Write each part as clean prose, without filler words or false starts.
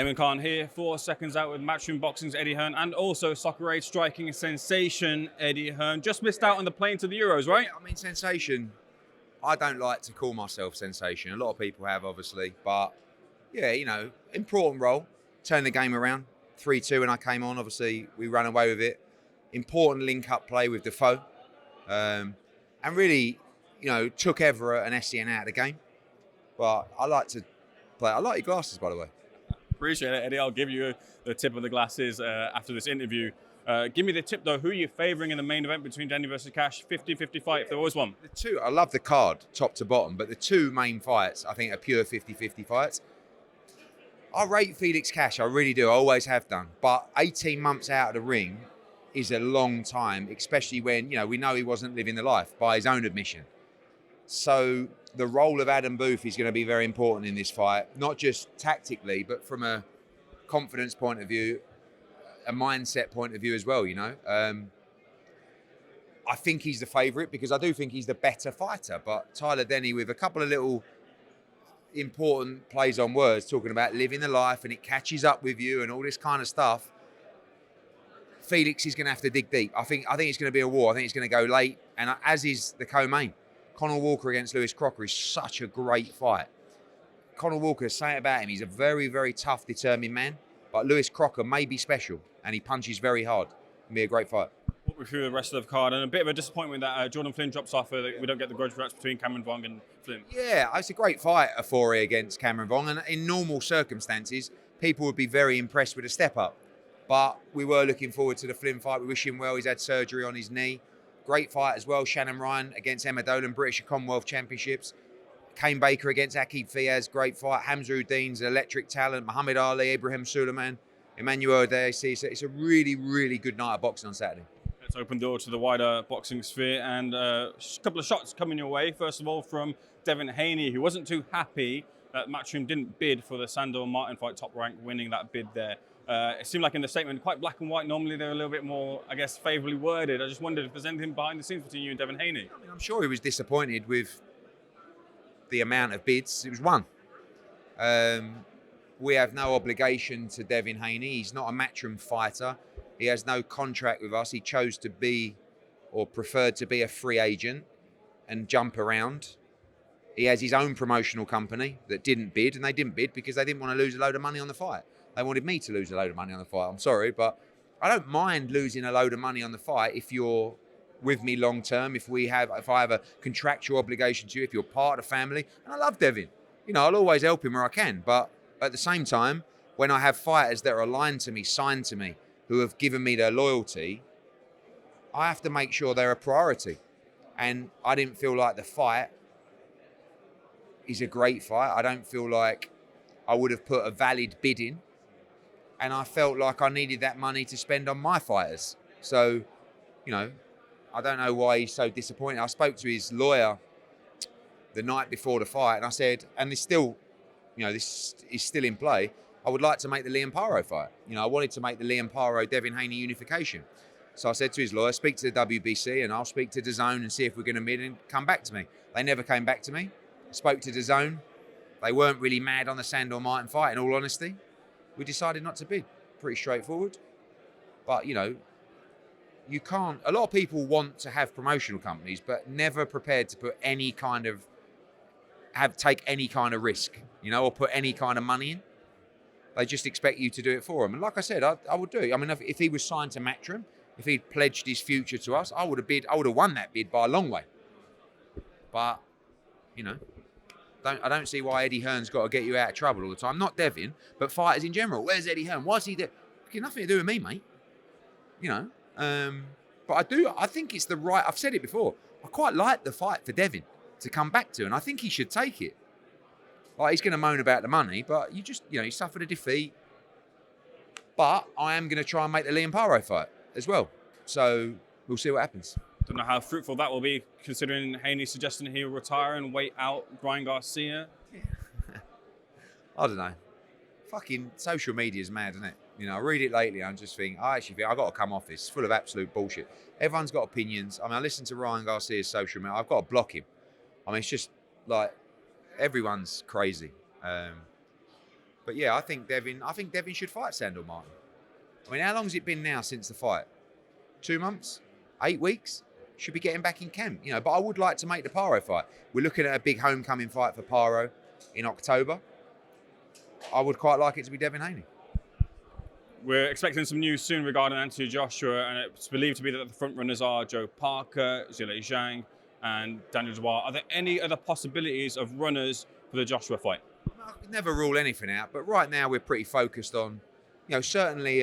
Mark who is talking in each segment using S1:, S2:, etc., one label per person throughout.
S1: Ayman Khan here for Seconds Out with Matchroom Boxing's Eddie Hearn and also Soccer Aid striking sensation Eddie Hearn. Just missed out on the plane to the Euros, right?
S2: Yeah, I mean, sensation. I don't like to call myself sensation. A lot of people have, obviously. But, yeah, you know, important role. Turned the game around. 3-2 when I came on. Obviously, we ran away with it. Important link-up play with Defoe. And really, you know, took Everett and SCN out of the game. But I like to play. I like your glasses, by the way.
S1: Appreciate it, Eddie. I'll give you the tip of the glasses after this interview. Give me the tip, though. Who are you favouring in the main event between Danny versus Cash? 50-50 fight, if there was one.
S2: The two, I love the card, top to bottom, but the two main fights, I think, are pure 50-50 fights. I rate Felix Cash, I really do. I always have done. But 18 months out of the ring is a long time, especially when, you know, we know he wasn't living the life by his own admission. So the role of Adam Booth is going to be very important in this fight, not just tactically, but from a confidence point of view, a mindset point of view as well, you know. I think he's the favourite because I do think he's the better fighter, but Tyler Denny with a couple of little important plays on words, talking about living the life and it catches up with you and all this kind of stuff, Felix is going to have to dig deep. I think it's going to be a war. I think it's going to go late, and as is the co-main. Conor Walker against Lewis Crocker is such a great fight. Conor Walker, say it about him, he's a very, very tough, determined man. But Lewis Crocker may be special, and he punches very hard. It'll be a great fight.
S1: Walk me through the rest of the card, and a bit of a disappointment that Jordan Flynn drops off. We don't get the grudge match between Cameron Vong and Flynn.
S2: Yeah, it's a great fight, Afori against Cameron Vong. And in normal circumstances, people would be very impressed with a step up. But we were looking forward to the Flynn fight. We wish him well. He's had surgery on his knee. Great fight as well. Shannon Ryan against Emma Dolan, British Commonwealth Championships. Kane Baker against Akib Fiaz, great fight. Hamza Uddin's electric talent. Muhammad Ali, Ibrahim Suleiman, Emmanuel Daisy. So it's a really, really good night of boxing on Saturday.
S1: Let's open door to the wider boxing sphere, and a couple of shots coming your way. First of all, from Devin Haney, who wasn't too happy that Matchroom didn't bid for the Sandor Martin fight, Top Rank winning that bid there. It seemed like in the statement, quite black and white. Normally they're a little bit more, I guess, favourably worded. I just wondered if there's anything behind the scenes between you and Devin Haney.
S2: I mean, I'm sure he was disappointed with the amount of bids. It was one. We have no obligation to Devin Haney. He's not a Matchroom fighter. He has no contract with us. He chose to be, or preferred to be, a free agent and jump around. He has his own promotional company that didn't bid, and they didn't bid because they didn't want to lose a load of money on the fight. They wanted me to lose a load of money on the fight. I'm sorry, but I don't mind losing a load of money on the fight if you're with me long term, if I have a contractual obligation to you, if you're part of the family. And I love Devin. You know, I'll always help him where I can. But at the same time, when I have fighters that are aligned to me, signed to me, who have given me their loyalty, I have to make sure they're a priority. And I didn't feel like the fight is a great fight. I don't feel like I would have put a valid bid in. And I felt like I needed that money to spend on my fighters. So, you know, I don't know why he's so disappointed. I spoke to his lawyer the night before the fight, and I said, and this still, you know, this is still in play. I would like to make the Liam Paro fight. You know, I wanted to make the Liam Paro Devin Haney unification. So I said to his lawyer, speak to the WBC, and I'll speak to DAZN and see if we're going to meet and come back to me. They never came back to me. I spoke to DAZN. They weren't really mad on the Sandor Martin fight, in all honesty. We decided not to bid. Pretty straightforward. But, you know, you can't... A lot of people want to have promotional companies, but never prepared to put any kind of... take any kind of risk, you know, or put any kind of money in. They just expect you to do it for them. And like I said, I would do it. I mean, if he was signed to Matchroom, if he'd pledged his future to us, I would have won that bid by a long way. But, you know... I don't see why Eddie Hearn's got to get you out of trouble all the time. Not Devin, but fighters in general. Where's Eddie Hearn? What's he do? Nothing to do with me, mate. You know. But I think it's the right... I've said it before. I quite like the fight for Devin to come back to, and I think he should take it. Like, he's going to moan about the money, but you know, he suffered a defeat. But I am going to try and make the Liam Paro fight as well. So we'll see what happens.
S1: Don't know how fruitful that will be, considering Haney suggesting he'll retire and wait out Brian Garcia.
S2: Yeah. I don't know. Fucking social media is mad, isn't it? You know, I read it lately, I'm just thinking, I got to come off this. It's full of absolute bullshit. Everyone's got opinions. I mean, I listen to Ryan Garcia's social media. I've got to block him. I mean, it's just like, everyone's crazy. But yeah, I think Devin should fight Sandor Martin. I mean, how long has it been now since the fight? 2 months? 8 weeks? Should be getting back in camp, you know. But I would like to make the Paro fight. We're looking at a big homecoming fight for Paro in October. I would quite like it to be Devin Haney.
S1: We're expecting some news soon regarding Anthony Joshua, and it's believed to be that the front runners are Joe Parker, Zhilei Zhang, and Daniel Dubois. Are there any other possibilities of runners for the Joshua fight?
S2: I could never rule anything out, but right now we're pretty focused on, you know, certainly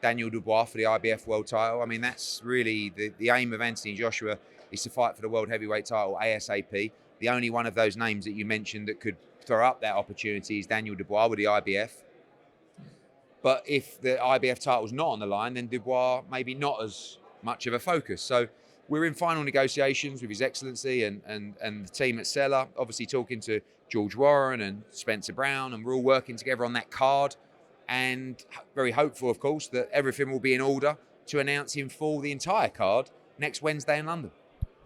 S2: Daniel Dubois for the IBF world title. I mean, that's really the aim of Anthony Joshua, is to fight for the world heavyweight title ASAP. The only one of those names that you mentioned that could throw up that opportunity is Daniel Dubois with the IBF. But if the IBF title's not on the line, then Dubois maybe not as much of a focus. So we're in final negotiations with His Excellency and the team at Cellar, obviously talking to George Warren and Spencer Brown, and we're all working together on that card, and very hopeful, of course, that everything will be in order to announce in full the entire card next Wednesday in London.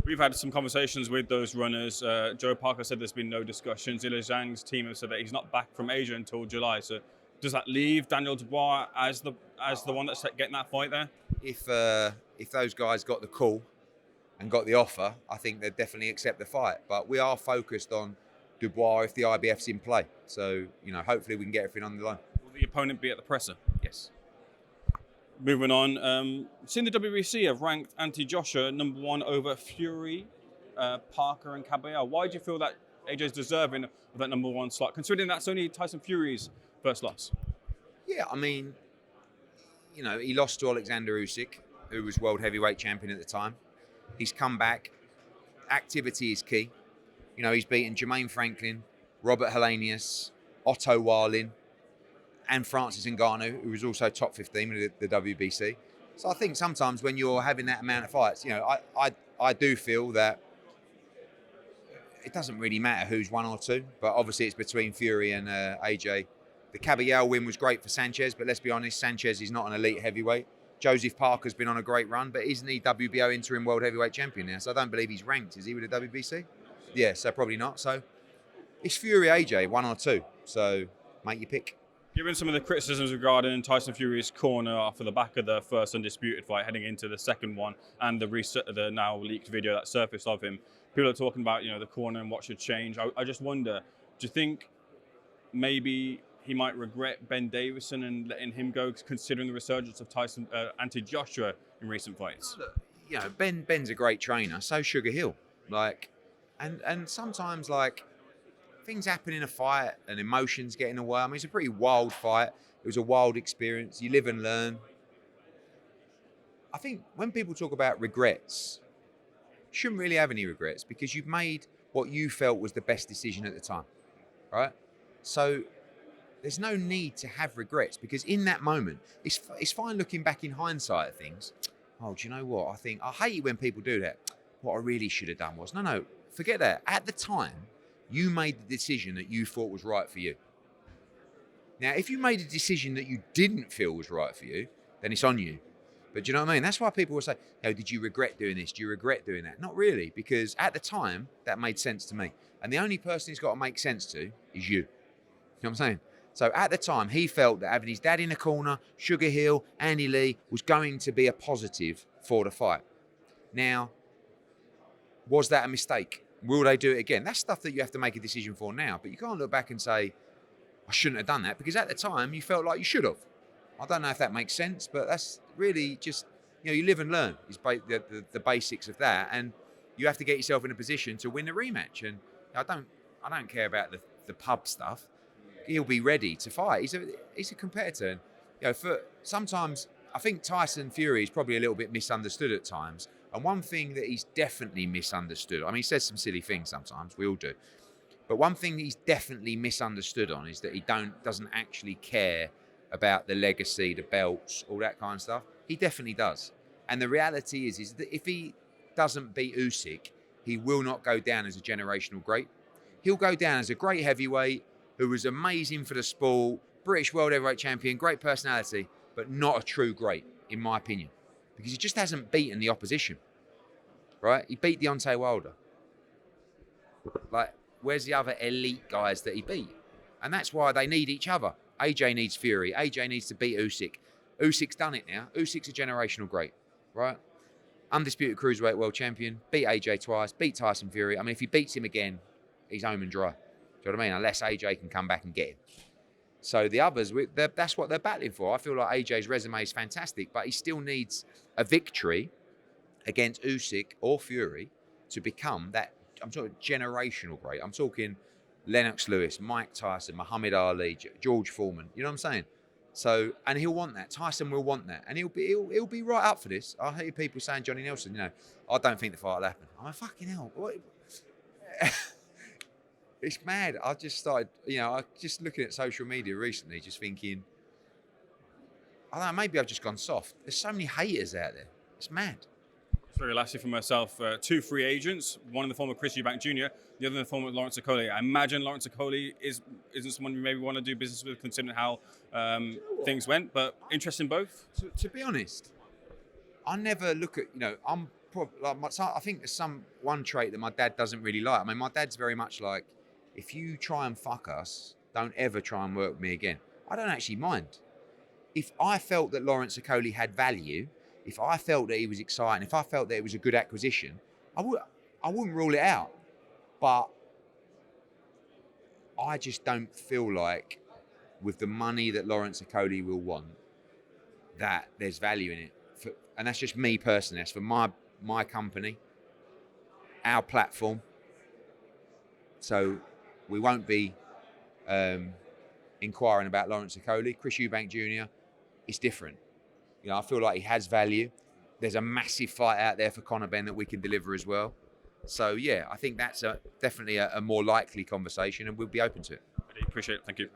S1: We've had some conversations with those runners. Joe Parker said there's been no discussions. Zhilei Zhang's team have said that he's not back from Asia until July. So does that leave Daniel Dubois as the one that's getting that fight there?
S2: If those guys got the call and got the offer, I think they'd definitely accept the fight. But we are focused on Dubois if the IBF's in play. So, you know, hopefully we can get everything on the line.
S1: Will the opponent be at the presser?
S2: Yes.
S1: Moving on, seeing the WBC have ranked Anthony Joshua number 1 over Fury, Parker and Caballero. Why do you feel that AJ's deserving of that number 1 slot, considering that's only Tyson Fury's first loss?
S2: Yeah, I mean, you know, he lost to Alexander Usyk, who was world heavyweight champion at the time. He's come back. Activity is key. You know, he's beaten Jermaine Franklin, Robert Helenius, Otto Warlin, and Francis Ngannou, who was also top 15 with the WBC. So I think sometimes when you're having that amount of fights, you know, I do feel that it doesn't really matter who's 1 or 2, but obviously it's between Fury and AJ. The Caballero win was great for Sanchez, but let's be honest, Sanchez is not an elite heavyweight. Joseph Parker's been on a great run, but isn't he WBO interim world heavyweight champion now? So I don't believe he's ranked. Is he with the WBC? Yeah, so probably not. So it's Fury AJ, 1 or 2. So make your pick.
S1: Given some of the criticisms regarding Tyson Fury's corner off of the back of the first undisputed fight heading into the second one, and the now leaked video that surfaced of him, people are talking about, you know, the corner and what should change. I just wonder, do you think maybe he might regret Ben Davison and letting him go, considering the resurgence of Anthony Joshua in recent fights?
S2: Look, you know, Ben's a great trainer. So Sugar Hill, and sometimes things happen in a fight and emotions get in the way. I mean, it's a pretty wild fight. It was a wild experience. You live and learn. I think when people talk about regrets, you shouldn't really have any regrets because you've made what you felt was the best decision at the time, right? So there's no need to have regrets because in that moment, it's fine looking back in hindsight at things. Oh, do you know what? I hate it when people do that. What I really should have done was, no, forget that. At the time, you made the decision that you thought was right for you. Now, if you made a decision that you didn't feel was right for you, then it's on you. But do you know what I mean? That's why people will say, oh, did you regret doing this? Do you regret doing that? Not really, because at the time, that made sense to me. And the only person it's got to make sense to is you. You know what I'm saying? So at the time, he felt that having his dad in the corner, Sugar Hill, Andy Lee, was going to be a positive for the fight. Now, was that a mistake? Will they do it again? That's stuff that you have to make a decision for now. But you can't look back and say, I shouldn't have done that, because at the time, you felt like you should have. I don't know if that makes sense, but that's really just, you know, you live and learn is the basics of that. And you have to get yourself in a position to win the rematch. And I don't care about the pub stuff. He'll be ready to fight. He's a competitor. And, you know, for sometimes I think Tyson Fury is probably a little bit misunderstood at times. And one thing that he's definitely misunderstood, I mean, he says some silly things sometimes, we all do. But one thing that he's definitely misunderstood on is that he doesn't actually care about the legacy, the belts, all that kind of stuff. He definitely does. And the reality is that if he doesn't beat Usyk, he will not go down as a generational great. He'll go down as a great heavyweight who was amazing for the sport, British world heavyweight champion, great personality, but not a true great, in my opinion. Because he just hasn't beaten the opposition, right? He beat Deontay Wilder. Where's the other elite guys that he beat? And that's why they need each other. AJ needs Fury. AJ needs to beat Usyk. Usyk's done it now. Usyk's a generational great, right? Undisputed Cruiserweight World Champion. Beat AJ twice. Beat Tyson Fury. I mean, if he beats him again, he's home and dry. Do you know what I mean? Unless AJ can come back and get him. So the others, that's what they're battling for. I feel like AJ's resume is fantastic, but he still needs a victory against Usyk or Fury to become that, I'm talking generational great. I'm talking Lennox Lewis, Mike Tyson, Muhammad Ali, George Foreman. You know what I'm saying? So, and he'll want that. Tyson will want that. And he'll be right up for this. I hear people saying Johnny Nelson, you know, I don't think the fight will happen. I'm like, fucking hell. What? It's mad. I just started, you know, I just looking at social media recently, just thinking, I don't know, maybe I've just gone soft. There's so many haters out there. It's mad.
S1: Very lastly for myself, 2 free agents, one in the form of Chris Eubank Jr., the other in the form of Lawrence Okoli. I imagine Lawrence Okoli isn't someone you maybe want to do business with, considering how things went, but interest in both?
S2: To be honest, I never look at, you know, I think there's one trait that my dad doesn't really like. I mean, my dad's very much like, if you try and fuck us, don't ever try and work with me again. I don't actually mind. If I felt that Lawrence Okoli had value, if I felt that he was exciting, if I felt that it was a good acquisition, I wouldn't rule it out. But I just don't feel like, with the money that Lawrence Okoli will want, that there's value in it. And that's just me personally. That's for my company, our platform. So we won't be inquiring about Lawrence Okoli. Chris Eubank Jr. is different. You know, I feel like he has value. There's a massive fight out there for Conor Benn that we can deliver as well. So yeah, I think that's definitely a more likely conversation, and we'll be open to it.
S1: I appreciate it. Thank you.